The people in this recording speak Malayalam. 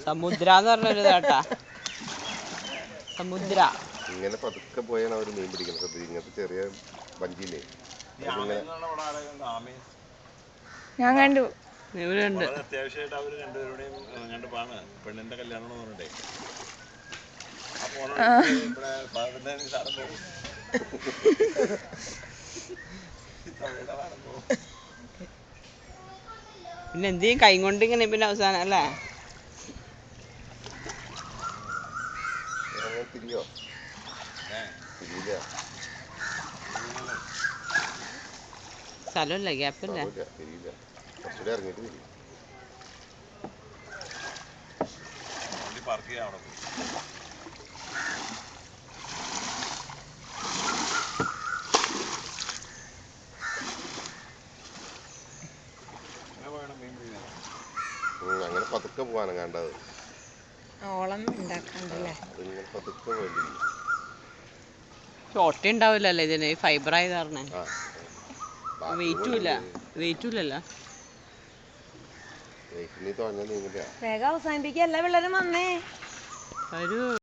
സമുദ്ര എന്ന് പറഞ്ഞൊരു കേട്ടാ സമുദ്ര ഇങ്ങനെ പതുക്കെ പോയാണ് അവര് മീൻ പിടിക്കുന്നത്. ഇങ്ങനത്തെ ചെറിയ വഞ്ചിയില്ലേ ഞാൻ കണ്ടു. ഇവരുണ്ട്. അത്യാവശ്യമായിട്ട് അവര് രണ്ടുപേരുടെയും കണ്ടുപാണ് പെണ്ണിന്റെ കല്യാണം എന്ന് പറഞ്ഞിട്ടേ പിന്നെ എന്ത് ചെയ്യും കൈ കൊണ്ട് ഇങ്ങനെ പിന്നെ അവസാനം അല്ലേ തിരിയോ തിരിയില്ല സ്ഥലമില്ല ഗ്യാപ്പില്ല തിരിയില്ല കുറച്ചുകൂടെ ഇറങ്ങിയിട്ട് തിരി പാർക്ക് ചെയ്യാം അവിടെ അങ്ങനെ പതുക്കെ പോവാണ് കണ്ടത്. ഓളം ഉണ്ടാക്കണ്ടല്ലേ അതിങ്ങനെ പതുക്കെ പോയിട്ടില്ല. ചോട്ട ഉണ്ടാവില്ലല്ലേ ഇതിന് ഫൈബർ ആയത് കാരണം വെയിറ്റുമില്ലല്ലോ. വേഗം അവസാനിപ്പിക്കുക. എല്ലാ പിള്ളേരും വന്നേ.